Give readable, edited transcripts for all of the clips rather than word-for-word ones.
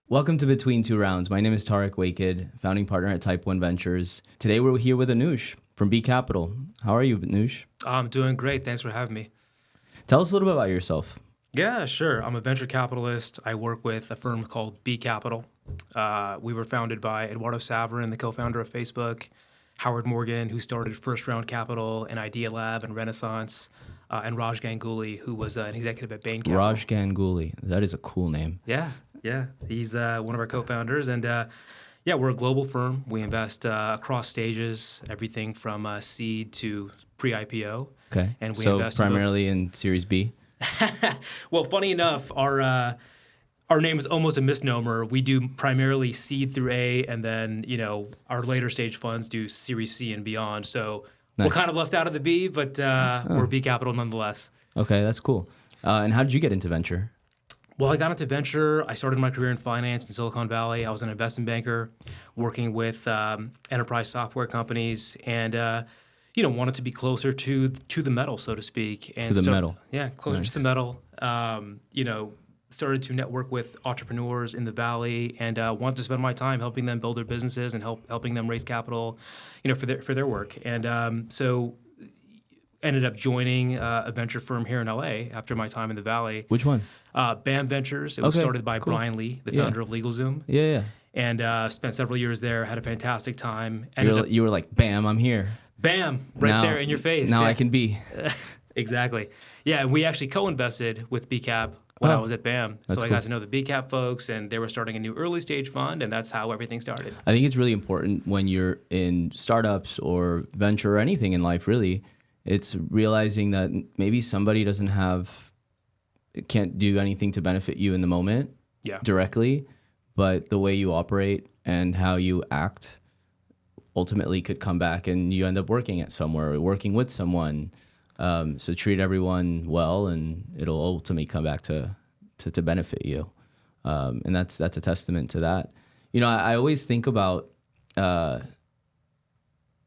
Welcome to Between Two Rounds. My name is Tarek Waked, founding partner at Type 1 Ventures. Today we're here with Anuj from B Capital. How are you, Anuj? I'm doing great. Thanks for having me. Tell us a little bit about yourself. Yeah, sure. I'm a venture capitalist. I work with a firm called B Capital. We were founded by Eduardo Saverin, the co-founder of Facebook, Howard Morgan, who started First Round Capital and Idea Lab and Renaissance, and Raj Ganguly, who was an executive at Bain Capital. Raj Ganguly. That is a cool name. Yeah. He's one of our co-founders. And we're a global firm. We invest across stages, everything from seed to pre-IPO. Okay. And we so invest primarily in Series B? Well, funny enough, our name is almost a misnomer. We do primarily seed through A, and then our later stage funds do Series C and beyond. So Nice. We're kind of left out of the B, but we're B Capital nonetheless. Okay, that's cool. And how did you get into venture? Well, I got into venture. I started my career in finance in Silicon Valley. I was an investment banker working with enterprise software companies, and wanted to be closer to the metal, so to speak. And metal. Yeah, closer Nice. to the metal. Started to network with entrepreneurs in the Valley, and wanted to spend my time helping them build their businesses and helping them raise capital, for their work. And so ended up joining a venture firm here in LA after my time in the Valley. Which one? BAM Ventures. It was Okay, started by cool. Brian Lee, the Yeah. founder of LegalZoom. Yeah. And spent several years there, had a fantastic time. You were like, bam, I'm here. Bam, right Now- there in your face. Now Yeah. I can be. Exactly. Yeah, and we actually co-invested with BCAP when I was at BAM. That's So I cool. got to know the BCAP folks, and they were starting a new early stage fund, and that's how everything started. I think it's really important when you're in startups or venture or anything in life, really. It's realizing that maybe somebody can't do anything to benefit you in the moment Yeah. directly, but the way you operate and how you act ultimately could come back and you end up working at somewhere or working with someone. So treat everyone well, and it'll ultimately come back to benefit you. And that's a testament to that. I always think about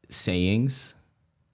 sayings.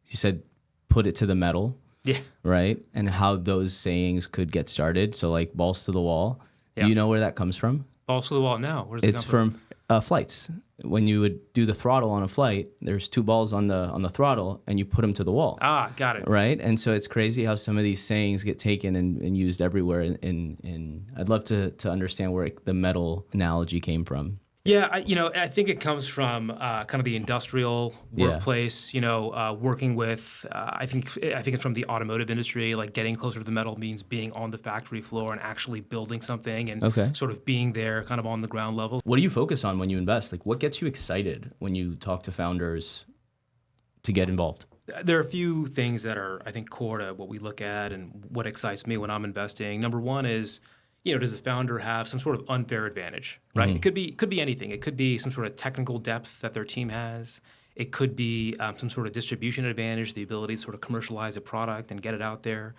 You said, put it to the metal, Yeah. right? And how those sayings could get started. So like balls to the wall. Yeah. Do you know where that comes from? Balls to the wall now. Where does it It's come from flights. When you would do the throttle on a flight, there's two balls on the throttle, and you put them to the wall. Got it. Right? And so it's crazy how some of these sayings get taken and used everywhere. And I'd love to understand where the metal analogy came from. Yeah, I think it comes from kind of the industrial workplace. Working with. I think it's from the automotive industry. Like getting closer to the metal means being on the factory floor and actually building something, and Okay. sort of being there, kind of on the ground level. What do you focus on when you invest? Like, what gets you excited when you talk to founders to get involved? There are a few things that are, I think, core to what we look at and what excites me when I'm investing. Number one is, does the founder have some sort of unfair advantage, right? It could be anything. It could be some sort of technical depth that their team has. It could be some sort of distribution advantage, the ability to sort of commercialize a product and get it out there.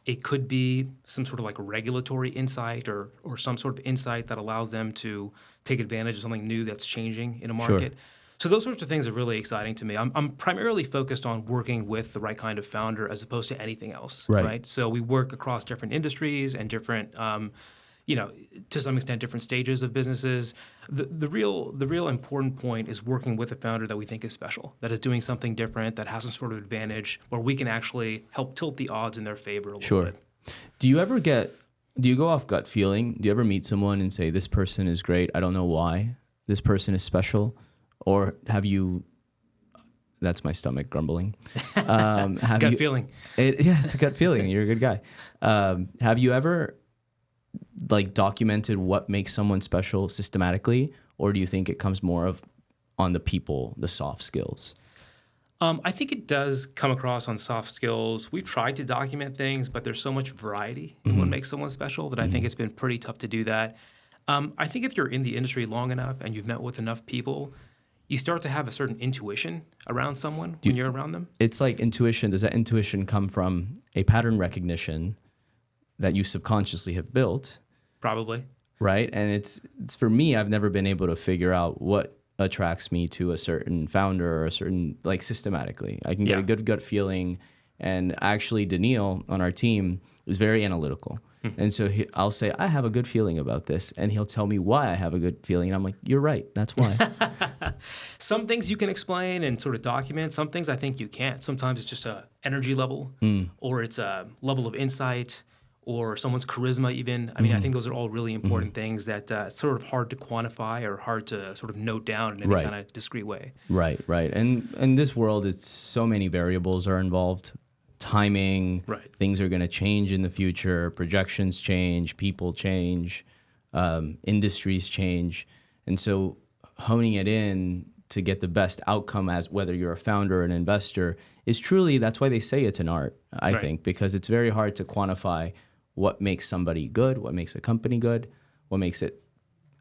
It could be some sort of like regulatory insight or some sort of insight that allows them to take advantage of something new that's changing in a market. Sure. So those sorts of things are really exciting to me. I'm primarily focused on working with the right kind of founder as opposed to anything else, right? So we work across different industries and different, to some extent, different stages of businesses. The real important point is working with a founder that we think is special, that is doing something different, that has some sort of advantage, where we can actually help tilt the odds in their favor a little bit. Do you go off gut feeling? Do you ever meet someone and say, this person is great, I don't know why, this person is special? Or have you, that's my stomach grumbling. Gut feeling. It's a gut feeling. You're a good guy. Have you ever documented what makes someone special systematically? Or do you think it comes more on the people, the soft skills? I think it does come across on soft skills. We've tried to document things, but there's so much variety in what makes someone special that I think it's been pretty tough to do that. I think if you're in the industry long enough and you've met with enough people, you start to have a certain intuition around someone when you're around them. It's like intuition. Does that intuition come from a pattern recognition that you subconsciously have built? Probably. Right? And it's for me, I've never been able to figure out what attracts me to a certain founder or a certain, systematically. I can get a good gut feeling. And actually, Daniil on our team is very analytical. And so I'll say, I have a good feeling about this. And he'll tell me why I have a good feeling. And I'm like, you're right. That's why. Some things you can explain and sort of document. Some things I think you can't. Sometimes it's just a energy level, or it's a level of insight, or someone's charisma even. I mean, I think those are all really important things that it's sort of hard to quantify or hard to sort of note down in any Right. kind of discrete way. Right, right. And in this world, it's so many variables are involved. Timing, Right. things are going to change in the future, projections change, people change, industries change. And so honing it in to get the best outcome as whether you're a founder or an investor is truly, that's why they say it's an art, I Right. think, because it's very hard to quantify what makes somebody good, what makes a company good, what makes it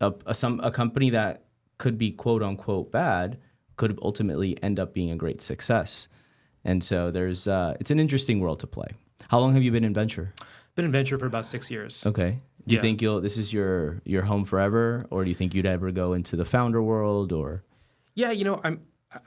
a company that could be quote unquote bad could ultimately end up being a great success. And so it's an interesting world to play. How long have you been in venture? Been in venture for about 6 years. Okay. Do you Yeah. think this is your home forever, or do you think you'd ever go into the founder world, or? Yeah,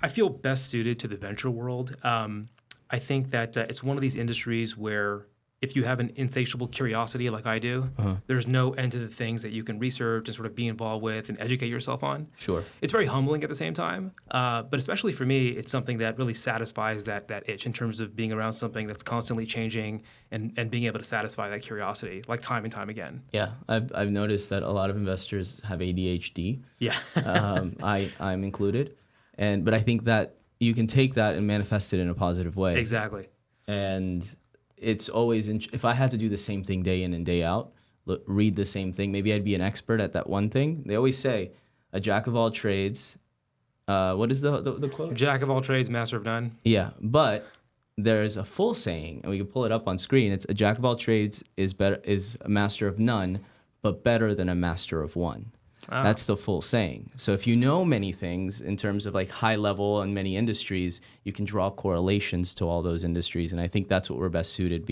I feel best suited to the venture world. I think that it's one of these industries where if you have an insatiable curiosity like I do, there's no end to the things that you can research and sort of be involved with and educate yourself on. Sure. It's very humbling at the same time, but especially for me, it's something that really satisfies that itch in terms of being around something that's constantly changing and being able to satisfy that curiosity like time and time again. Yeah, I've noticed that a lot of investors have ADHD. Yeah. I'm included, but I think that you can take that and manifest it in a positive way. Exactly. And it's always, if I had to do the same thing day in and day out, read the same thing, maybe I'd be an expert at that one thing. They always say, a jack of all trades. What is the quote? Jack of all trades, master of none. Yeah, but there's a full saying, and we can pull it up on screen. It's a jack of all trades is a master of none, but better than a master of one. Ah. That's the full saying. So if you know many things in terms of like high level and many industries, you can draw correlations to all those industries. And I think that's what we're best suited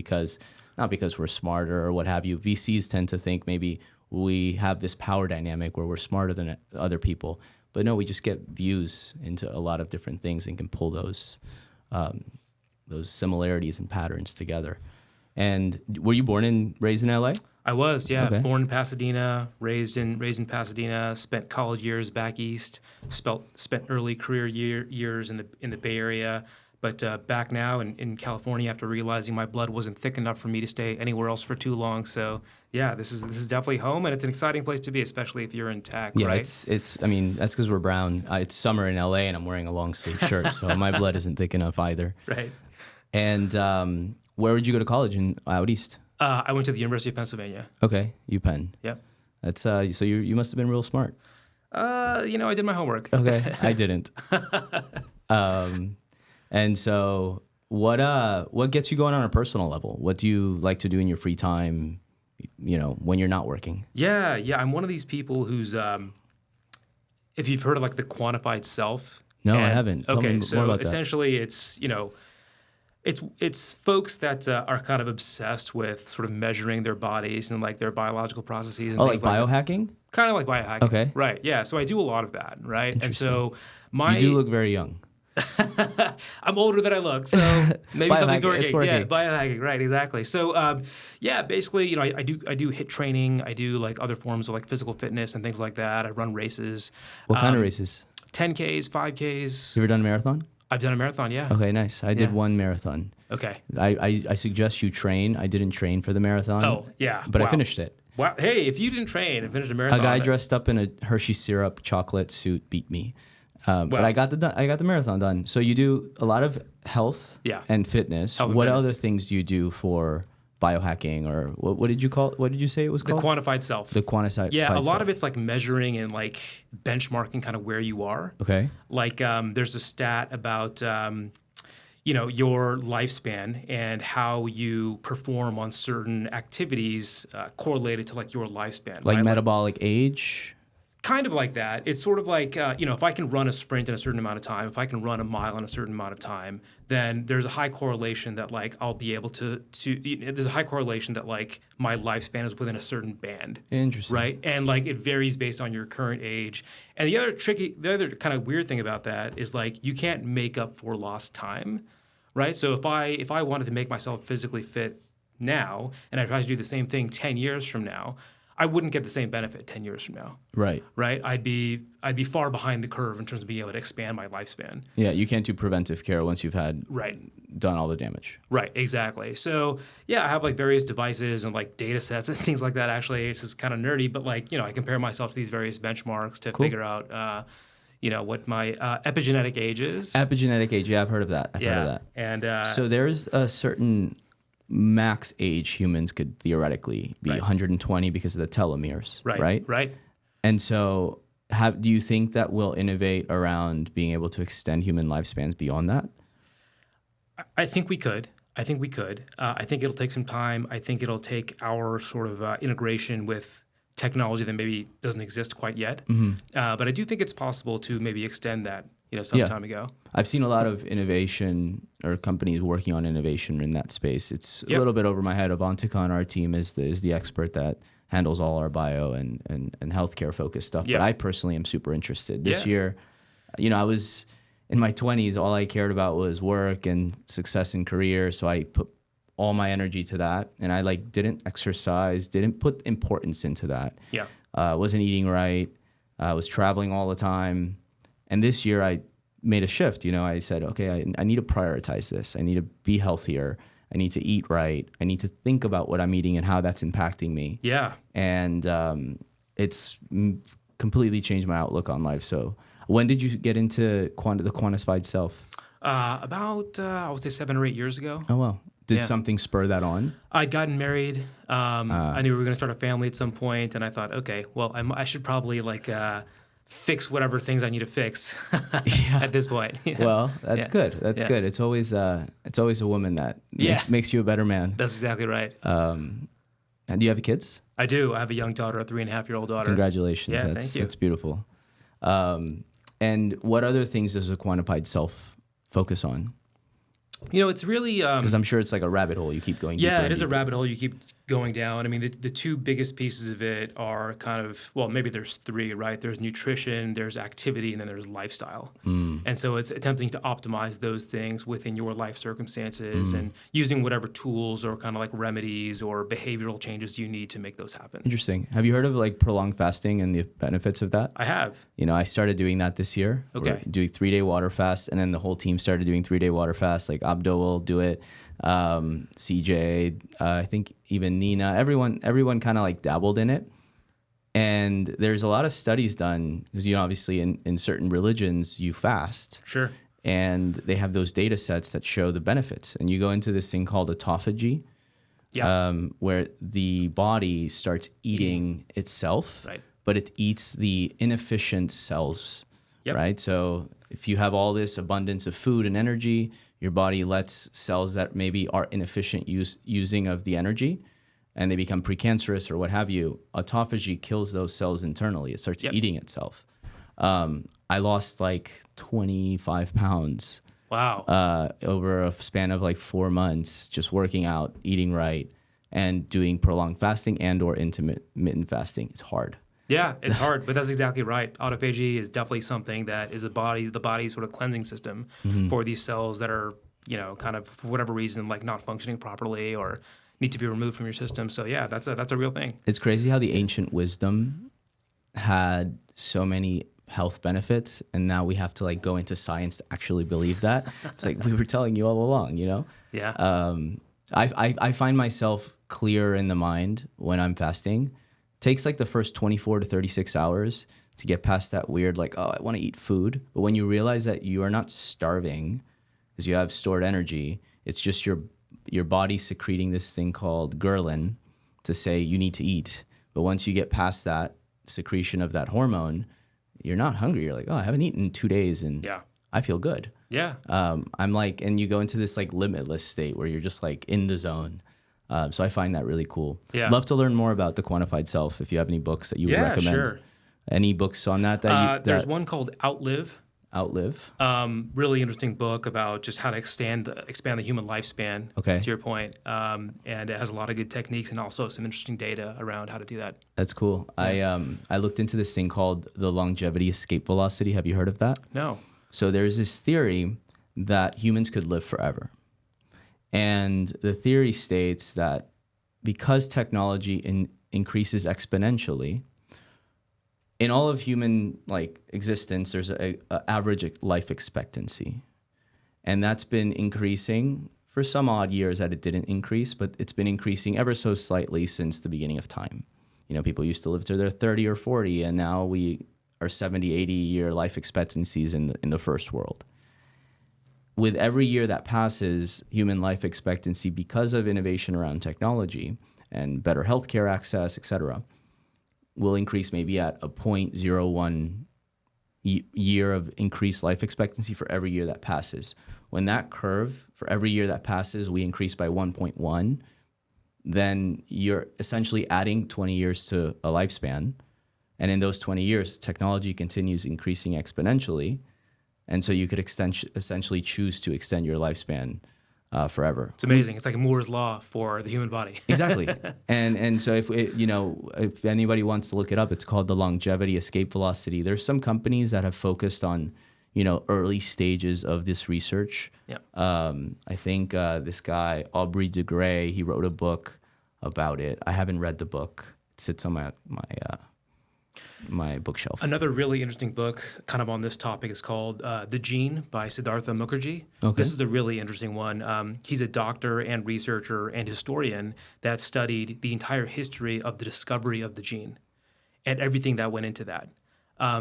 not because we're smarter or what have you. VCs tend to think maybe we have this power dynamic where we're smarter than other people. But no, we just get views into a lot of different things and can pull those similarities and patterns together. And were you born and raised in LA? I was, yeah. Okay. Born in Pasadena, raised in Pasadena, spent college years back east, spent early career years in the Bay Area, but back now in California after realizing my blood wasn't thick enough for me to stay anywhere else for too long. So yeah, this is definitely home, and it's an exciting place to be, especially if you're in tech, Yeah, right? it's. I mean, that's because we're brown. It's summer in LA, and I'm wearing a long sleeve shirt, so my blood isn't thick enough either. Right. And where would you go to college out east? I went to the University of Pennsylvania. Okay, UPenn. Yep. That's so you must have been real smart. I did my homework. Okay, I didn't. And so what gets you going on a personal level? What do you like to do in your free time? When you're not working. Yeah. I'm one of these people who's, if you've heard of like the quantified self. No, I haven't. Tell me more about that. Essentially it's, it's folks that are kind of obsessed with sort of measuring their bodies and like their biological processes and Oh, things like like that. biohacking? Kind of like biohacking. Okay. Right. Yeah. So I do a lot of that. Right. And so You do look very young. I'm older than I look, so maybe something's Biohacking, it's working. Yeah, working. biohacking, right? Exactly. So, basically, I do HIIT training. I do like other forms of like physical fitness and things like that. I run races. What kind of races? 10Ks, 5Ks. You ever done a marathon? I've done a marathon. Yeah. Okay, nice. I did Yeah. one marathon. Okay. I suggest you train. I didn't train for the marathon. Oh, yeah. But I Wow. finished it. Wow. Hey, if you didn't train and finished a marathon, A guy dressed up in a Hershey syrup chocolate suit beat me. But Wow. I got the marathon done. So you do a lot of health Yeah. and fitness. Health and What fitness. other things do you do for biohacking, or what did you call? What did you say it was the called? quantified self. The quantified. Yeah, a lot self. of it's like measuring and like benchmarking kind of where you are. Okay. Like there's a stat about your lifespan and how you perform on certain activities correlated to like your lifespan. Like right? metabolic age. Kind of like that. It's sort of like, if I can run a sprint in a certain amount of time, if I can run a mile in a certain amount of time, then there's a high correlation that like I'll be able to there's a high correlation that like my lifespan is within a certain band. Interesting. Right? And like it varies based on your current age. And the other kind of weird thing about that is like you can't make up for lost time. Right? So if I wanted to make myself physically fit now, and I tried to do the same thing 10 years from now, I wouldn't get the same benefit 10 years from now. Right. Right? I'd be far behind the curve in terms of being able to expand my lifespan. Yeah, you can't do preventive care once you've had Right. done all the damage. Right, exactly. So yeah, I have like various devices and like data sets and things like that. Actually, it's just kind of nerdy, but like, I compare myself to these various benchmarks to figure out, what my epigenetic age is. Epigenetic age, yeah, I've heard of that. I've heard of that. And So there's a certain max age humans could theoretically be 120 because of the telomeres, right? Right. And so do you think that we'll innovate around being able to extend human lifespans beyond that? I think we could. I think it'll take some time. I think it'll take our sort of integration with technology that maybe doesn't exist quite yet. But I do think it's possible to maybe extend that, some time ago. I've seen a lot of innovation or companies working on innovation in that space. It's a little bit over my head. Avantika on our team is the expert that handles all our bio and healthcare focused stuff. But I personally am super interested. This year, I was in my 20s, all I cared about was work and success in career. So I put all my energy to that. And I didn't exercise, didn't put importance into that. Yeah. Wasn't eating right. I was traveling all the time. And this year I made a shift. I said, okay, I need to prioritize this. I need to be healthier. I need to eat right. I need to think about what I'm eating and how that's impacting me. Yeah. And it's completely changed my outlook on life. So when did you get into the quantified self? About, I would say 7 or 8 years ago. Oh, wow. Did something spur that on? I'd gotten married. I knew we were going to start a family at some point, and I thought, okay, well, I should probably fix whatever things I need to fix at this point. Well, that's good. That's good. It's always a woman that makes you a better man. That's exactly right. And do you have kids? I do. I have a young daughter, a 3.5-year-old daughter. Congratulations. Yeah, thank you. That's beautiful. And what other things does a quantified self focus on? It's really because I'm sure it's like a rabbit hole. You keep going. Yeah, it is a rabbit hole. You keep going down. I mean, the two biggest pieces of it are kind of, well, maybe there's three, right? There's nutrition, there's activity, and then there's lifestyle. And so it's attempting to optimize those things within your life circumstances and using whatever tools or kind of like remedies or behavioral changes you need to make those happen. Interesting. Have you heard of prolonged fasting and the benefits of that? I have. I started doing that this year. Okay. We're doing 3-day water fast, and then the whole team started doing 3-day water fast. Like Abdo will do it. CJ, I think even Nina, everyone kind of dabbled in it. And there's a lot of studies done because, obviously in certain religions you fast. Sure. And they have those data sets that show the benefits. And you go into this thing called autophagy, where the body starts eating itself, right, but it eats the inefficient cells, right? So if you have all this abundance of food and energy, your body lets cells that maybe are inefficient using of the energy, and they become precancerous or what have you. Autophagy kills those cells internally. It starts eating itself. I lost 25 pounds. Wow. Over a span of 4 months, just working out, eating right, and doing prolonged fasting and or intermittent fasting. It's hard. Yeah, it's hard, but that's exactly right. Autophagy is definitely something that is the body's sort of cleansing system for these cells that are, kind of for whatever reason, not functioning properly or need to be removed from your system. So yeah, that's a real thing. It's crazy how the ancient wisdom had so many health benefits, and now we have to go into science to actually believe that. It's we were telling you all along, Yeah. I find myself clear in the mind when I'm fasting. Takes the first 24 to 36 hours to get past that weird I want to eat food. But when you realize that you are not starving because you have stored energy, it's just your body secreting this thing called ghrelin to say you need to eat. But once you get past that secretion of that hormone, you're not hungry. You're I haven't eaten in 2 days and I feel good. Yeah. I'm and you go into this limitless state where you're just in the zone. So I find that really cool. Yeah. Love to learn more about the quantified self. If you have any books that you would recommend. Sure. Any books on that? There's one called Outlive. Outlive. Really interesting book about just how to expand the human lifespan. Okay. To your point, and it has a lot of good techniques and also some interesting data around how to do that. That's cool. Yeah. I looked into this thing called the longevity escape velocity. Have you heard of that? No. So there's this theory that humans could live forever. And the theory states that because technology increases exponentially, in all of human like existence, there's a average life expectancy, and that's been increasing for some odd years that it didn't increase, but it's been increasing ever so slightly since the beginning of time. You know, people used to live to their 30 or 40, and now we are 70, 80-year life expectancies in the first world. With every year that passes, human life expectancy, because of innovation around technology and better healthcare access, et cetera, will increase maybe at a 0.01 year of increased life expectancy for every year that passes. When that curve, for every year that passes, we increase by 1.1, then you're essentially adding 20 years to a lifespan. And in those 20 years, technology continues increasing exponentially. And so you could essentially choose to extend your lifespan forever. It's amazing. It's like Moore's law for the human body. Exactly. And so if anybody wants to look it up, it's called the longevity escape velocity. There's some companies that have focused on, early stages of this research. Yeah. I think this guy, Aubrey de Grey, he wrote a book about it. I haven't read the book. It sits on my bookshelf. Another really interesting book kind of on this topic is called The Gene by Siddhartha Mukherjee. Okay. This is a really interesting one. He's a doctor and researcher and historian that studied the entire history of the discovery of the gene and everything that went into that.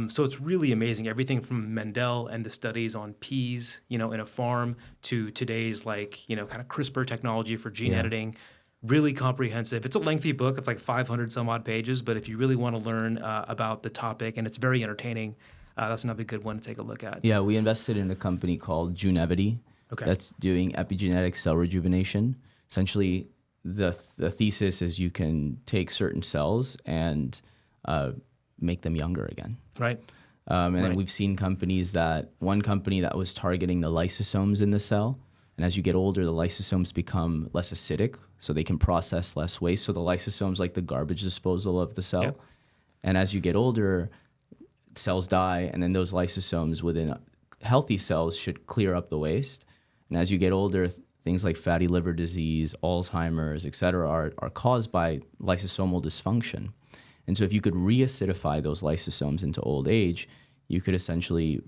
So it's really amazing. Everything from Mendel and the studies on peas, in a farm to today's kind of CRISPR technology for gene editing. Really comprehensive. It's a lengthy book. It's like 500 some odd pages, but if you really want to learn about the topic, and it's very entertaining, that's another good one to take a look at. Yeah, we invested in a company called Junevity that's doing epigenetic cell rejuvenation. Essentially, the thesis is you can take certain cells and make them younger again. Right. Then we've seen one company that was targeting the lysosomes in the cell. And as you get older, the lysosomes become less acidic, so they can process less waste. So the lysosomes like the garbage disposal of the cell. Yep. And as you get older, cells die, and then those lysosomes within healthy cells should clear up the waste. And as you get older, things like fatty liver disease, Alzheimer's, et cetera, are caused by lysosomal dysfunction. And so if you could reacidify those lysosomes into old age, you could essentially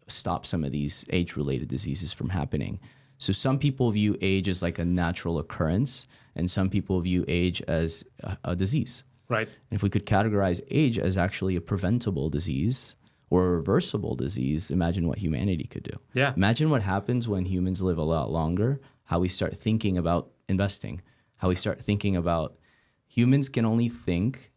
stop some of these age-related diseases from happening. So some people view age as like a natural occurrence, and some people view age as a disease. Right. And if we could categorize age as actually a preventable disease or a reversible disease, imagine what humanity could do. Yeah. Imagine what happens when humans live a lot longer, how we start thinking about investing, how we start thinking about humans can only think.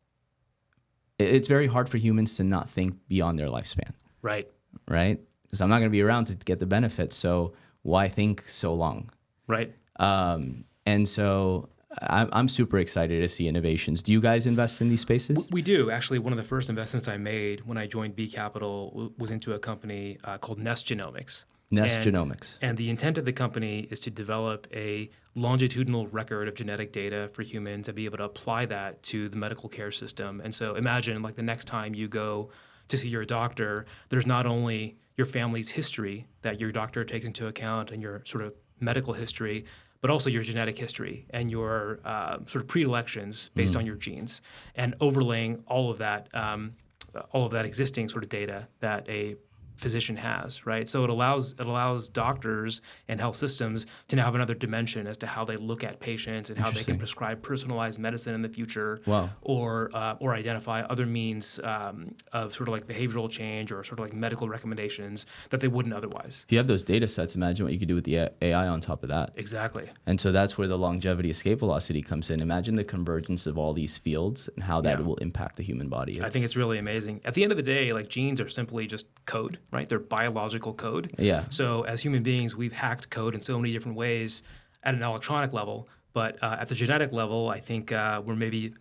It's very hard for humans to not think beyond their lifespan. Right. Right? Because I'm not going to be around to get the benefits. So why think so long? Right. And so I'm super excited to see innovations. Do you guys invest in these spaces? We do. Actually, one of the first investments I made when I joined B Capital was into a company called Nest Genomics. Genomics. And the intent of the company is to develop a longitudinal record of genetic data for humans and be able to apply that to the medical care system. And so imagine like the next time you go to see your doctor, there's not only your family's history that your doctor takes into account and your sort of medical history, but also your genetic history and your sort of predilections based on your genes, and overlaying all of that existing sort of data that a physician has, right? So it allows doctors and health systems to now have another dimension as to how they look at patients and how they can prescribe personalized medicine in the future. Wow. Or identify other means of sort of like behavioral change or sort of like medical recommendations that they wouldn't otherwise. If you have those data sets, imagine what you could do with the AI on top of that. Exactly. And so that's where the longevity escape velocity comes in. Imagine the convergence of all these fields and how that will impact the human body. I think it's really amazing. At the end of the day, like genes are simply just code, right? They're biological code. Yeah. So as human beings, we've hacked code in so many different ways at an electronic level. But at the genetic level, I think we're maybe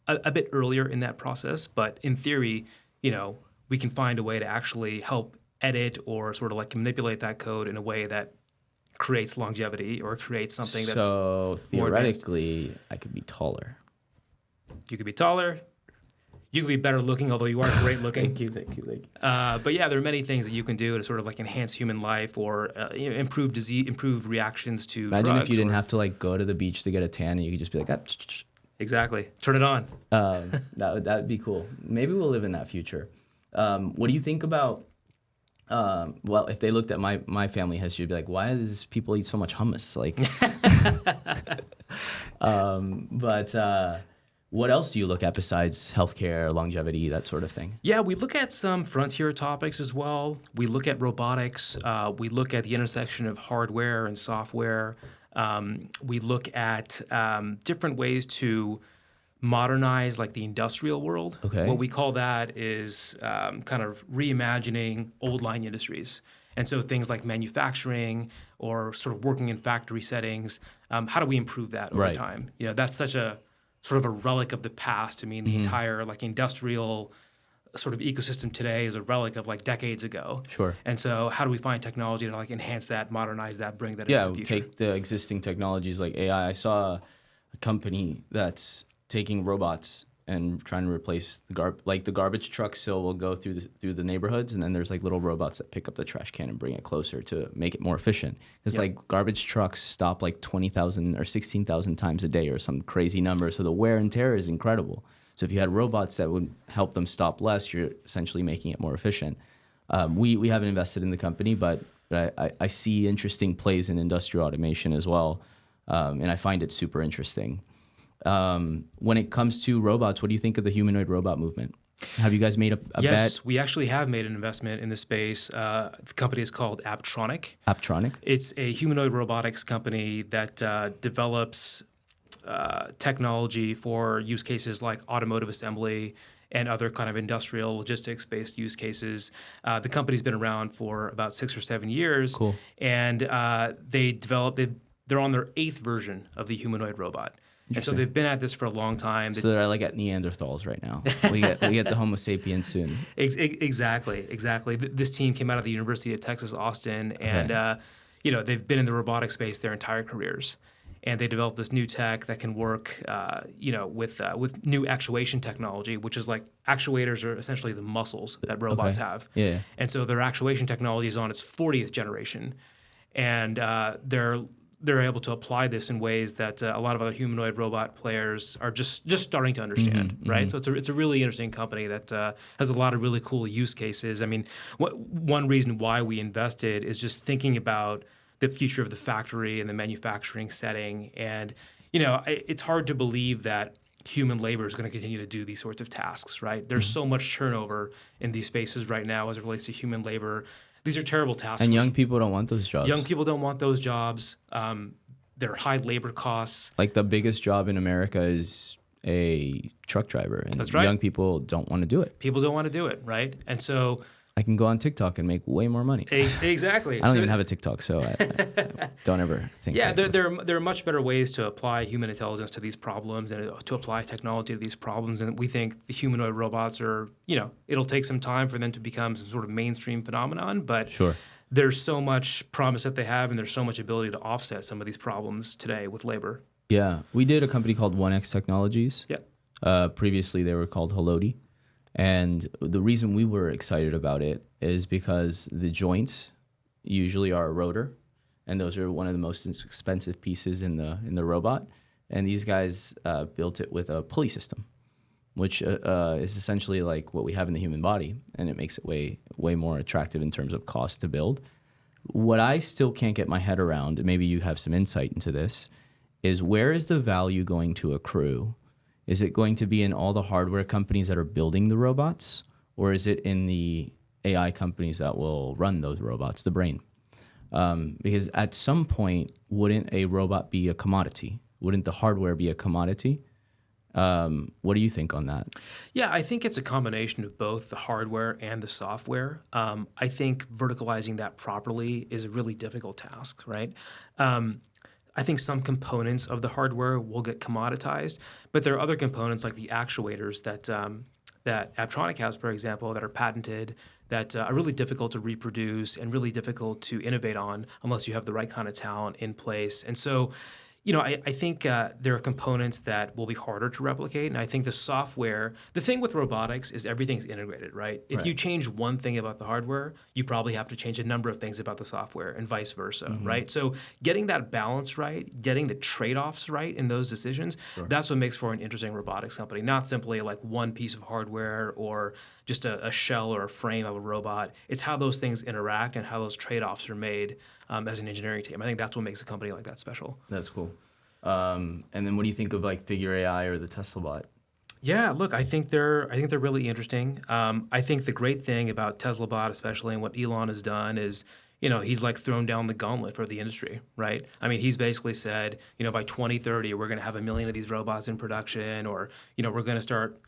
a bit earlier in that process. But in theory, we can find a way to actually help edit or sort of like manipulate that code in a way that creates longevity or creates something that's so theoretically, I could be taller. You could be taller. You could be better looking, although you are great looking. Thank you. But yeah, there are many things that you can do to sort of like enhance human life or improve reactions to Imagine drugs. if you didn't have to like go to the beach to get a tan, and you could just be like, Exactly. Turn it on. that'd be cool. Maybe we'll live in that future. What do you think about? Well, if they looked at my family history, it'd be like, why does people eat so much hummus? Like, but what else do you look at besides healthcare, longevity, that sort of thing? Yeah, we look at some frontier topics as well. We look at robotics. We look at the intersection of hardware and software. We look at different ways to modernize like the industrial world. Okay. What we call that is kind of reimagining old line industries. And so things like manufacturing or sort of working in factory settings, how do we improve that over Right. time? You know, that's such a sort of a relic of the past. I mean, the entire like industrial sort of ecosystem today is a relic of like decades ago. Sure. And so how do we find technology to like enhance that, modernize that, bring that Yeah, into the future? take the existing technologies like AI. I saw a company that's taking robots and trying to replace the garbage truck still will go through the neighborhoods, and then there's like little robots that pick up the trash can and bring it closer to make it more efficient. It's like garbage trucks stop like 20,000 or 16,000 times a day or some crazy number, so the wear and tear is incredible. So if you had robots that would help them stop less, you're essentially making it more efficient. We haven't invested in the company, but I see interesting plays in industrial automation as well, and I find it super interesting. When it comes to robots, what do you think of the humanoid robot movement? Have you guys made a bet? Yes, we actually have made an investment in this space. The company is called Apptronic. Apptronic? It's a humanoid robotics company that develops technology for use cases like automotive assembly and other kind of industrial logistics-based use cases. The company's been around for about 6 or 7 years. Cool. And they're on their 8th version of the humanoid robot. And so they've been at this for a long time. So they're like at Neanderthals right now. We get the Homo sapiens soon. Exactly. This team came out of the University of Texas, Austin, and they've been in the robotic space their entire careers. And they developed this new tech that can work, with new actuation technology, which is like actuators are essentially the muscles that robots have. Yeah. And so their actuation technology is on its 40th generation, and they're able to apply this in ways that a lot of other humanoid robot players are just starting to understand, right? So it's a really interesting company that has a lot of really cool use cases. I mean, one reason why we invested is just thinking about the future of the factory and the manufacturing setting. And, it's hard to believe that human labor is going to continue to do these sorts of tasks, right? There's so much turnover in these spaces right now as it relates to human labor. These are terrible tasks. And young people don't want those jobs. Young people don't want those jobs. They're high labor costs. Like the biggest job in America is a truck driver, and That's right. young people don't want to do it. People don't want to do it, right? And so I can go on TikTok and make way more money. Exactly. I don't even have a TikTok, so I don't ever think. Yeah, there are much better ways to apply human intelligence to these problems and to apply technology to these problems. And we think the humanoid robots are, it'll take some time for them to become some sort of mainstream phenomenon, but Sure. There's so much promise that they have, and there's so much ability to offset some of these problems today with labor. Yeah, we did a company called 1X Technologies. Yeah. Previously, they were called Haloti. And the reason we were excited about it is because the joints usually are a rotor, and those are one of the most expensive pieces in the robot. And these guys built it with a pulley system, which is essentially like what we have in the human body, and it makes it way more attractive in terms of cost to build. What I still can't get my head around, and maybe you have some insight into this, is where is the value going to accrue? Is it going to be in all the hardware companies that are building the robots, or is it in the AI companies that will run those robots, the brain? Because at some point, wouldn't a robot be a commodity? Wouldn't the hardware be a commodity? What do you think on that? Yeah, I think it's a combination of both the hardware and the software. I think verticalizing that properly is a really difficult task, right? I think some components of the hardware will get commoditized, but there are other components like the actuators that Apptronic has, for example, that are patented, that are really difficult to reproduce and really difficult to innovate on unless you have the right kind of talent in place. And so, I think there are components that will be harder to replicate. And I think the thing with robotics is everything's integrated, right? If you change one thing about the hardware, you probably have to change a number of things about the software and vice versa, right? So getting that balance right, getting the trade-offs right in those decisions, that's what makes for an interesting robotics company, not simply like one piece of hardware or just a shell or a frame of a robot. It's how those things interact and how those trade-offs are made as an engineering team. I think that's what makes a company like that special. That's cool. And then what do you think of like Figure AI or the Tesla bot? Yeah, look, I think they're really interesting. I think the great thing about Tesla bot, especially and what Elon has done, is he's like thrown down the gauntlet for the industry, right? I mean, he's basically said, by 2030, we're going to have 1 million of these robots in production, or we're going to start.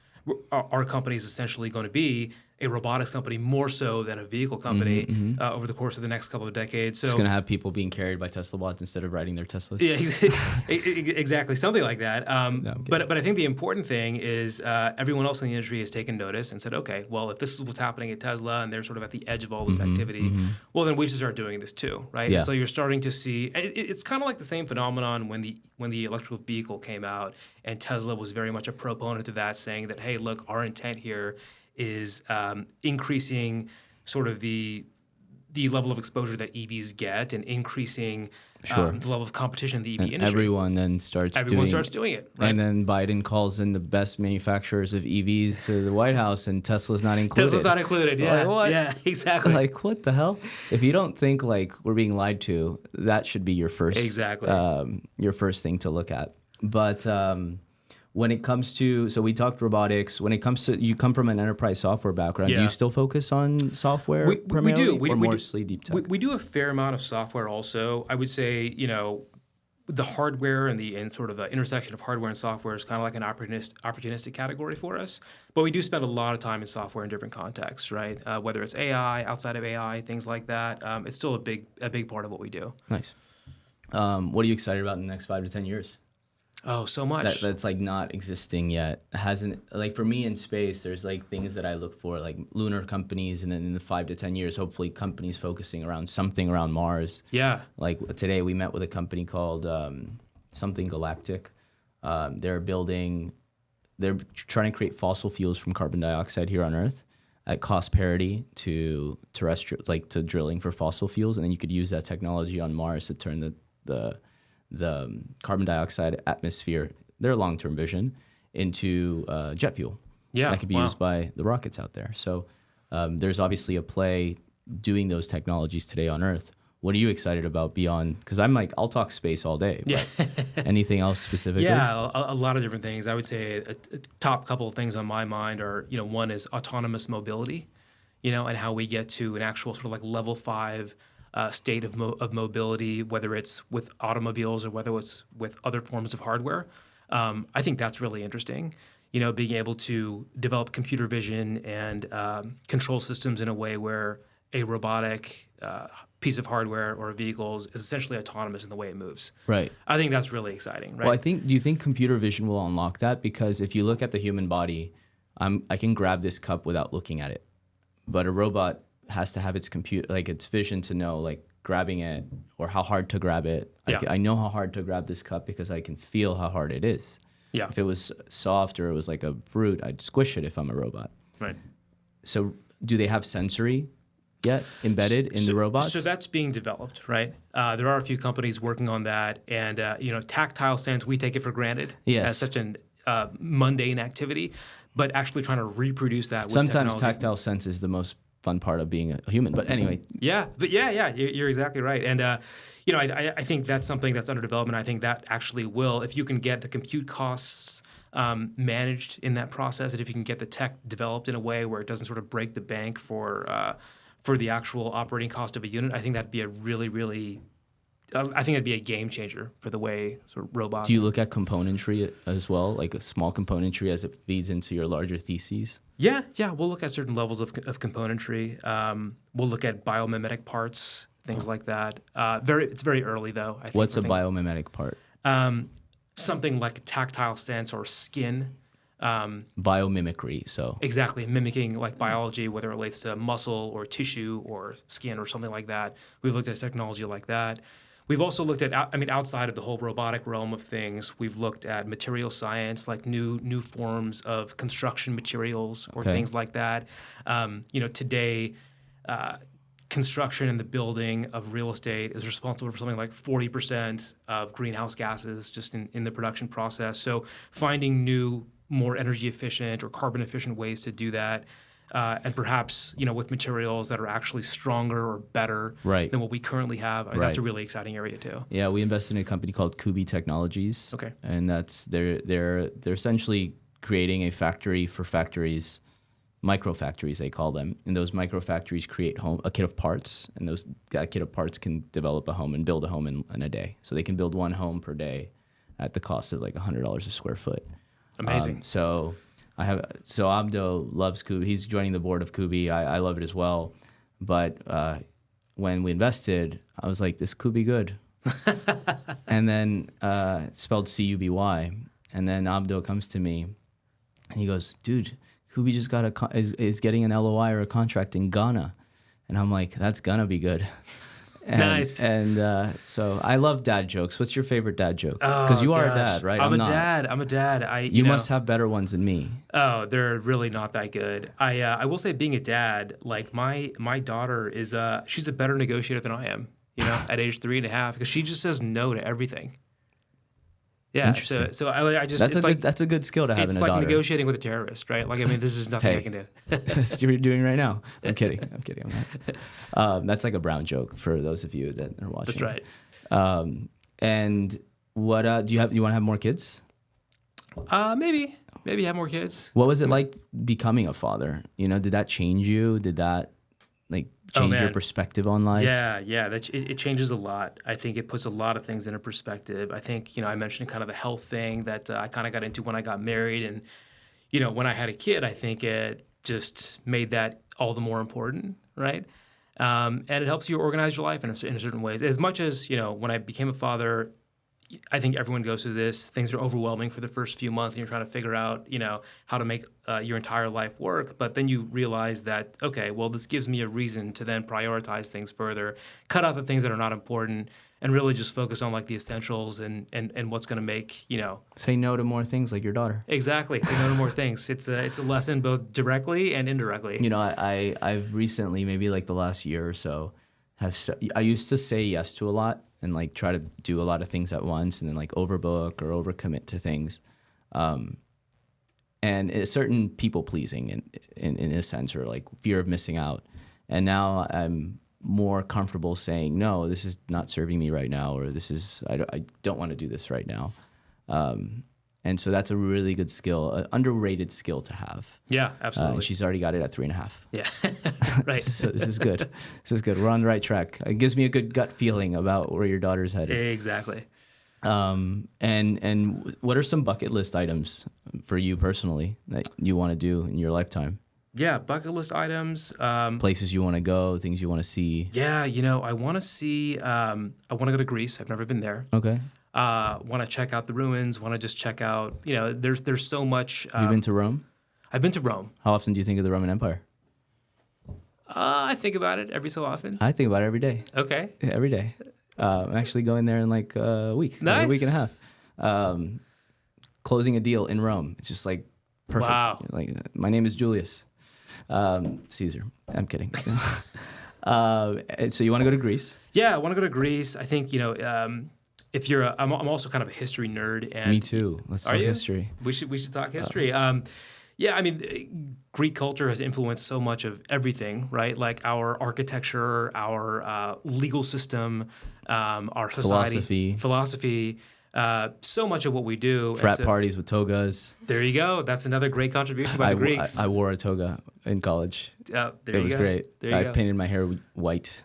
Our company is essentially going to be a robotics company more so than a vehicle company over the course of the next couple of decades. So it's going to have people being carried by Tesla bots instead of riding their Teslas. Yeah, exactly, something like that. But I think the important thing is everyone else in the industry has taken notice and said, okay, well, if this is what's happening at Tesla and they're sort of at the edge of all this activity, well, then we should start doing this too, right? Yeah. And so you're starting to see it's kind of like the same phenomenon when the electrical vehicle came out, and Tesla was very much a proponent of that, saying that, hey, look, our intent here is increasing sort of the level of exposure that EVs get and increasing the level of competition in the EV industry. Everyone then starts doing it. Right? And then Biden calls in the best manufacturers of EVs to the White House, and Tesla's not included. Tesla's not included, yeah. Like, what? Yeah, exactly. Like, what the hell? If you don't think like we're being lied to, that should be your first thing to look at. But when it comes to, so we talked robotics. When it comes to, you come from an enterprise software background. Yeah. Do you still focus on software primarily? We do. Or mostly deep tech? We do a fair amount of software also. I would say, the hardware and sort of the intersection of hardware and software is kind of like an opportunistic category for us. But we do spend a lot of time in software in different contexts, right? Whether it's AI, outside of AI, things like that. It's still a big part of what we do. Nice. What are you excited about in the next 5 to 10 years? Oh, so much. That's like not existing yet. Hasn't, like for me in space, there's like things that I look for, like lunar companies, and then in the 5 to 10 years, hopefully companies focusing around something around Mars. Yeah. Like today we met with a company called something Galactic. They're trying to create fossil fuels from carbon dioxide here on Earth at cost parity to terrestrial, like to drilling for fossil fuels, and then you could use that technology on Mars to turn the carbon dioxide atmosphere, their long-term vision, into jet fuel. Yeah, that could be used by the rockets out there. So there's obviously a play doing those technologies today on Earth. What are you excited about beyond? Because I'm like, I'll talk space all day. Yeah. Anything else specifically? Yeah, a lot of different things. I would say a top couple of things on my mind are, one is autonomous mobility, and how we get to an actual sort of like level 5 state of mobility, whether it's with automobiles or whether it's with other forms of hardware. I think that's really interesting. Being able to develop computer vision and control systems in a way where a robotic piece of hardware or a vehicle is essentially autonomous in the way it moves. Right. I think that's really exciting. Right. Well, do you think computer vision will unlock that? Because if you look at the human body, I can grab this cup without looking at it, but a robot has to have its its vision to know, like, grabbing it or how hard to grab it. Yeah. I know how hard to grab this cup because I can feel how hard it is. Yeah. If it was soft or it was like a fruit, I'd squish it if I'm a robot. Right. So do they have sensory yet embedded in the robots? So that's being developed, right? There are a few companies working on that, and tactile sense, we take it for granted as such an mundane activity, but actually trying to reproduce that with sometimes technology. Tactile sense is the most fun part of being a human. But anyway. Yeah, you're exactly right. And I think that's something that's under development. I think that actually will, if you can get the compute costs managed in that process, and if you can get the tech developed in a way where it doesn't sort of break the bank for the actual operating cost of a unit, I think that'd be a really, really, I think it'd be a game changer for the way sort of robots. Do you look at componentry as well, like a small componentry as it feeds into your larger theses? Yeah. We'll look at certain levels of componentry. We'll look at biomimetic parts, things like that. It's very early though. I think. What's a biomimetic part? Something like tactile sense or skin. Biomimicry, so. Exactly, mimicking like biology, whether it relates to muscle or tissue or skin or something like that. We've looked at technology like that. We've also looked at, I mean, outside of the whole robotic realm of things, we've looked at material science, like new forms of construction materials or Okay. things like that. Today, construction and the building of real estate is responsible for something like 40% of greenhouse gases just in the production process. So finding new, more energy efficient or carbon efficient ways to do that. And perhaps, with materials that are actually stronger or better Right. than what we currently have. I mean, that's a really exciting area too. Yeah, we invested in a company called Kubi Technologies. Okay. And that's they're essentially creating a factory for factories, micro factories they call them. And those micro factories create a kit of parts, and that kit of parts can develop a home and build a home in a day. So they can build one home per day at the cost of like $100 a square foot. Amazing. So Abdo loves Kubi. He's joining the board of Kubi. I love it as well. But when we invested, I was like, this could be good. And then it's spelled Cuby. And then Abdo comes to me and he goes, dude, Kubi just is getting an LOI or a contract in Ghana. And I'm like, that's gonna be good. Nice. And so I love dad jokes. What's your favorite dad joke? Because you are a dad, right? I'm a not. dad. I'm a dad. You must have better ones than me. Oh, they're really not that good. I will say, being a dad, like my daughter is she's a better negotiator than I am. At age 3.5, because she just says no to everything. Yeah. Interesting. So I just That's a good skill to have in a It's like daughter. negotiating with a terrorist, right? Like, I mean, this is nothing I can do. That's what you're doing right now. I'm kidding. I'm not. That's like a Brown joke for those of you that are watching. That's right. And what do you want to have more kids? Maybe have more kids. What was it like becoming a father? Did that change you? Did that change your perspective on life? Yeah. It changes a lot. I think it puts a lot of things into perspective. I think, I mentioned kind of the health thing that I kind of got into when I got married. And, when I had a kid, I think it just made that all the more important, right? And it helps you organize your life in certain ways. As much as, when I became a father, I think everyone goes through this. Things are overwhelming for the first few months, and you're trying to figure out, how to make your entire life work. But then you realize that, okay, well, this gives me a reason to then prioritize things further, cut out the things that are not important, and really just focus on like the essentials and what's going to make, Say no to more things like your daughter. Exactly. Say no to more things. It's a lesson both directly and indirectly. I've recently, maybe like the last year or so, I used to say yes to a lot and like try to do a lot of things at once and then like overbook or overcommit to things. And a certain people pleasing in a sense, or like fear of missing out. And now I'm more comfortable saying, no, this is not serving me right now, or I don't want to do this right now. And so that's a really good skill, an underrated skill to have. Yeah, absolutely. And she's already got it at 3.5. Yeah, right. So this is good. We're on the right track. It gives me a good gut feeling about where your daughter's headed. Exactly. And what are some bucket list items for you personally that you want to do in your lifetime? Yeah, bucket list items. Places you want to go, things you want to see. Yeah, I want to see. I want to go to Greece. I've never been there. Okay. Want to check out the ruins. Want to just check out. There's so much. Have you been to Rome? I've been to Rome. How often do you think of the Roman Empire? I think about it every so often. I think about it every day. Okay. Yeah, every day. I'm actually going there in like a week. Nice. A week and a half. Closing a deal in Rome. It's just like perfect. Wow. Like, my name is Julius Caesar. I'm kidding. So you want to go to Greece? Yeah, I want to go to Greece. I think if you're, I'm also kind of a history nerd. And me too. Let's talk history. We should talk history. Yeah, I mean, Greek culture has influenced so much of everything, right? Like our architecture, our legal system, our society, philosophy. So much of what we do. Frat parties with togas. There you go. That's another great contribution by the Greeks. I wore a toga in college. It was great. I painted my hair white.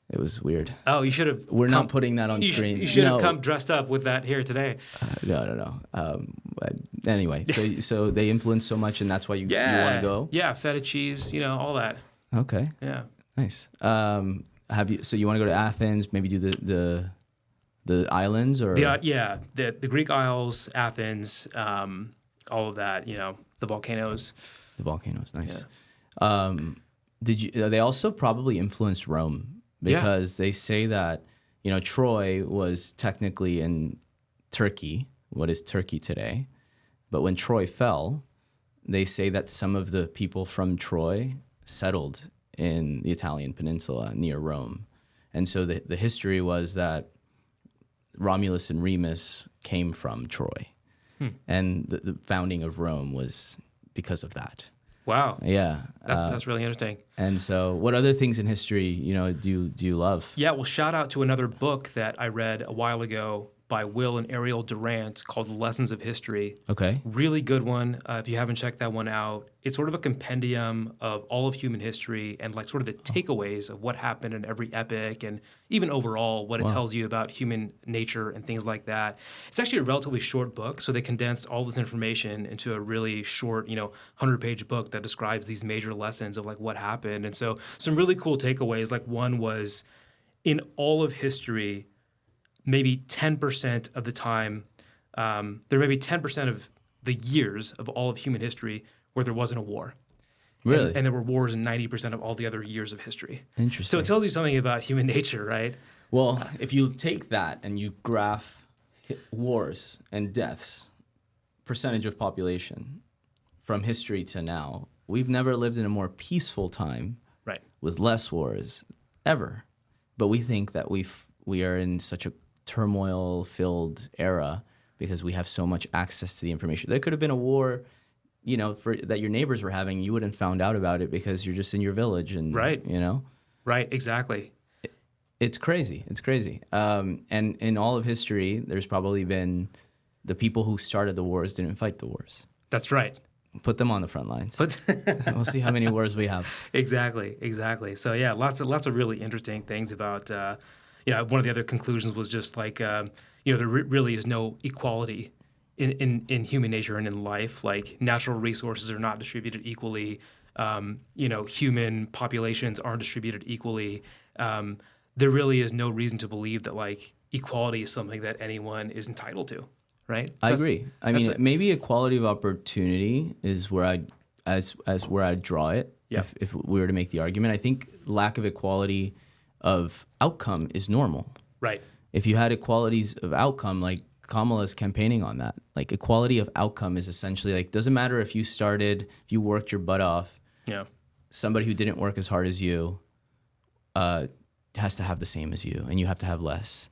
It was weird. Oh, you should have. We're not putting that on screen. You should have come dressed up with that here today. No. Anyway, so they influence so much, and that's why you want to go. Yeah, feta cheese, all that. Okay. Yeah. Nice. Have you? So you want to go to Athens? Maybe do the islands, or the Greek Isles, Athens, all of that. The volcanoes. The volcanoes, nice. Yeah. They also probably influenced Rome, because they say that Troy was technically in Turkey, what is Turkey today. But when Troy fell, they say that some of the people from Troy settled in the Italian peninsula near Rome. And so the history was that Romulus and Remus came from Troy. And the founding of Rome was because of that. Wow. Yeah. That's really interesting. And so what other things in history, do you love? Yeah, well, shout out to another book that I read a while ago by Will and Ariel Durant called Lessons of History. Okay. Really good one. If you haven't checked that one out, it's sort of a compendium of all of human history and like sort of the takeaways of what happened in every epic and even overall what it tells you about human nature and things like that. It's actually a relatively short book, so they condensed all this information into a really short, 100-page book that describes these major lessons of like what happened. And so some really cool takeaways. Like one was in all of history, maybe 10% of the time, there may be 10% of the years of all of human history where there wasn't a war. Really? And there were wars in 90% of all the other years of history. Interesting. So it tells you something about human nature, right? Well, if you take that and you graph wars and deaths, percentage of population from history to now, we've never lived in a more peaceful time Right. with less wars ever. But we think that we are in such a turmoil-filled era because we have so much access to the information. There could have been a war, that your neighbors were having. You wouldn't have found out about it because you're just in your village, and Right. Right, exactly. It's crazy. It's crazy. And in all of history, there's probably been the people who started the wars didn't fight the wars. That's right. Put them on the front lines. We'll see how many wars we have. Exactly. So yeah, lots of really interesting things about. One of the other conclusions was just like, there really is no equality in human nature and in life. Like natural resources are not distributed equally. Human populations aren't distributed equally. There really is no reason to believe that like equality is something that anyone is entitled to, right? So I agree. I mean, maybe equality of opportunity is where I'd draw it. Yeah. If we were to make the argument, I think lack of equality of outcome is normal. Right. If you had equalities of outcome, like Kamala's campaigning on that, like equality of outcome is essentially like, doesn't matter if you worked your butt off. Yeah. Somebody who didn't work as hard as you has to have the same as you, and you have to have less.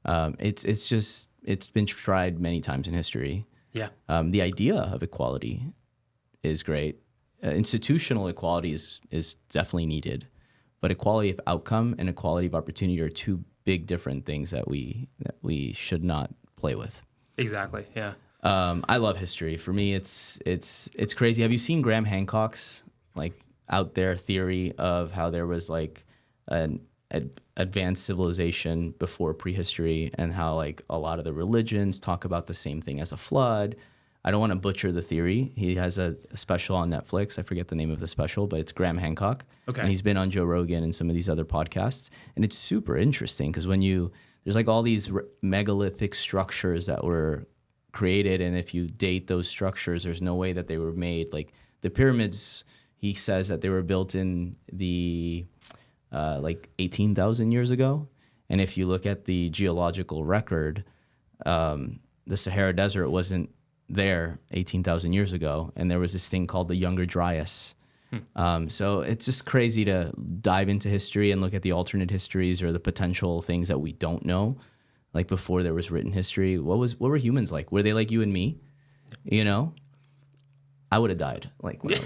It's been tried many times in history. Yeah. The idea of equality is great. Institutional equality is definitely needed, but equality of outcome and equality of opportunity are two big different things that we should not play with. Exactly. Yeah. I love history. For me, it's crazy. Have you seen Graham Hancock's like out there theory of how there was like an advanced civilization before prehistory, and how like a lot of the religions talk about the same thing as a flood? I don't want to butcher the theory. He has a special on Netflix. I forget the name of the special, but it's Graham Hancock. Okay. And he's been on Joe Rogan and some of these other podcasts. And it's super interesting because there's like all these megalithic structures that were created. And if you date those structures, there's no way that they were made. Like the pyramids, he says that they were built in the like 18,000 years ago. And if you look at the geological record, the Sahara Desert wasn't there 18,000 years ago, and there was this thing called the Younger Dryas. So it's just crazy to dive into history and look at the alternate histories or the potential things that we don't know. Like before there was written history, what were humans like? Were they like you and me? I would have died. Like when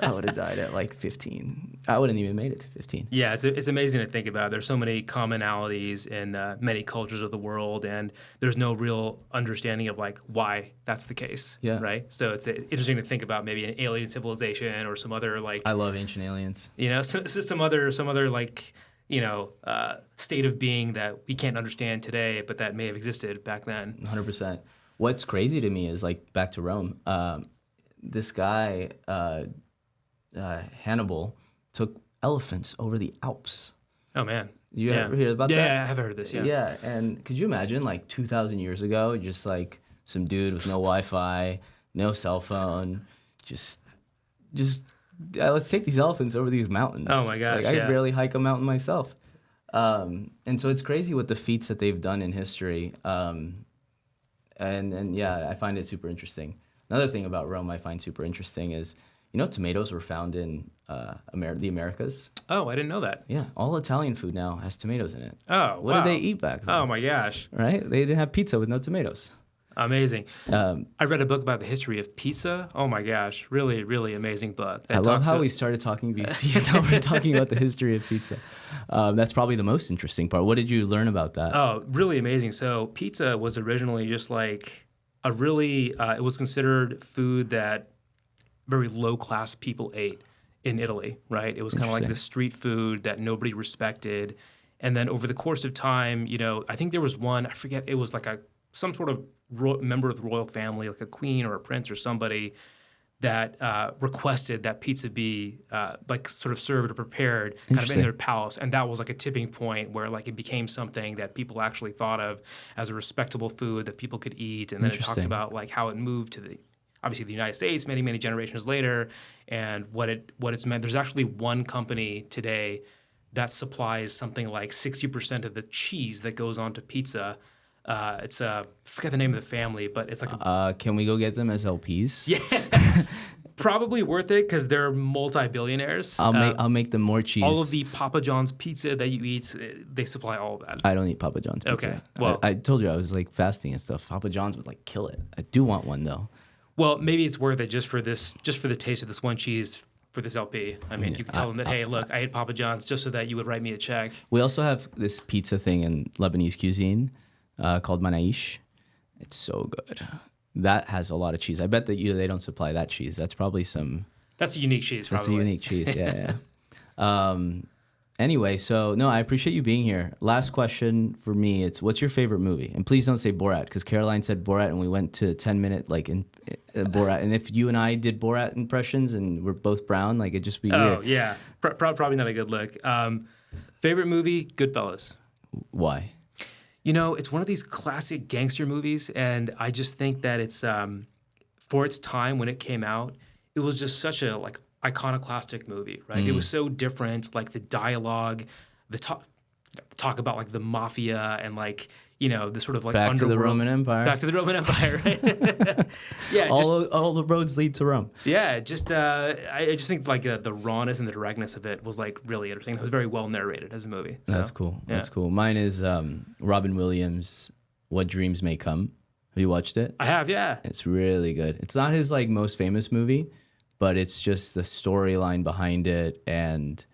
I would have died at like 15. I wouldn't even made it to 15. Yeah, it's amazing to think about. There's so many commonalities in many cultures of the world, and there's no real understanding of like why that's the case. Yeah. Right. So it's interesting to think about maybe an alien civilization or some other like. I love ancient aliens. Some other like state of being that we can't understand today, but that may have existed back then. 100%. What's crazy to me is like back to Rome. This guy, Hannibal, took elephants over the Alps. Oh, man. You ever hear about that? Yeah, I have heard of this, yeah. Yeah, and could you imagine, like, 2,000 years ago, just, like, some dude with no Wi-Fi, no cell phone, just let's take these elephants over these mountains. Oh, my gosh, Like, I could barely hike a mountain myself. And so it's crazy with the feats that they've done in history. And yeah, I find it super interesting. Another thing about Rome I find super interesting is, tomatoes were found in the Americas. Oh, I didn't know that. Yeah, all Italian food now has tomatoes in it. Oh, What wow. did they eat back then? Oh my gosh. Right? They didn't have pizza with no tomatoes. Amazing. I read a book about the history of pizza. Oh my gosh, really, really amazing book. I love how we started talking BC and now we're talking about the history of pizza. That's probably the most interesting part. What did you learn about that? Oh, really amazing. So pizza was originally just like a really, it was considered food that very low-class people ate in Italy, right? It was kind of like the street food that nobody respected. And then over the course of time, I think there was one, I forget, it was like some sort of member of the royal family, like a queen or a prince or somebody that requested that pizza be like sort of served or prepared kind of in their palace. And that was like a tipping point where like it became something that people actually thought of as a respectable food that people could eat. And then it talked about like how it moved to obviously the United States many, many generations later and what it's meant. There's actually one company today that supplies something like 60% of the cheese that goes onto pizza. It's I forget the name of the family, but it's like can we go get them as LPs? Yeah, probably worth it because they're multi-billionaires. I'll make them more cheese. All of the Papa John's pizza that you eat, they supply all of that. I don't eat Papa John's pizza. Okay, well, I told you I was like fasting and stuff. Papa John's would like kill it. I do want one though. Well, maybe it's worth it just for the taste of this one cheese. For this LP, I mean, you could tell them that, hey, look, I ate Papa John's just so that you would write me a check. We also have this pizza thing in Lebanese cuisine called manaish. It's so good. That has a lot of cheese. I bet that they don't supply that cheese. That's probably That's a unique cheese, probably. That's a unique cheese, yeah. Anyway, so no, I appreciate you being here. Last question for me, it's what's your favorite movie? And please don't say Borat, because Caroline said Borat and we went to 10-minute in Borat. And if you and I did Borat impressions and we're both brown, like it'd just be weird. Oh, yeah. Probably not a good look. Favorite movie, Goodfellas. Why? It's one of these classic gangster movies, and I just think that it's, for its time when it came out, it was just such a, iconoclastic movie, right? It was so different, like the dialogue, the talk about like the mafia and the sort of like back to the Roman Empire. Back to the Roman Empire, right? Yeah, all the roads lead to Rome. Yeah, I just think like the rawness and the directness of it was like really interesting. It was very well narrated as a movie. So, That's cool. Yeah. That's cool. Mine is Robin Williams' What Dreams May Come. Have you watched it? I have, yeah. It's really good. It's not his most famous movie, but it's just the storyline behind it and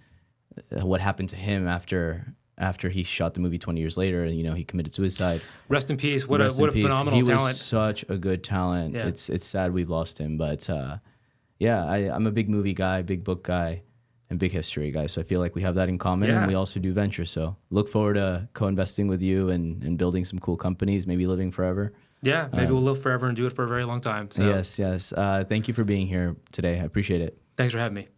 what happened to him after he shot the movie 20 years later, and he committed suicide. Rest in peace. What a phenomenal talent. He was such a good talent. Yeah. It's sad we've lost him, but I'm a big movie guy, big book guy, and big history guy. So I feel like we have that in common, and we also do venture. So look forward to co-investing with you and building some cool companies, maybe living forever. Yeah, maybe we'll live forever and do it for a very long time. So. Yes. Thank you for being here today. I appreciate it. Thanks for having me.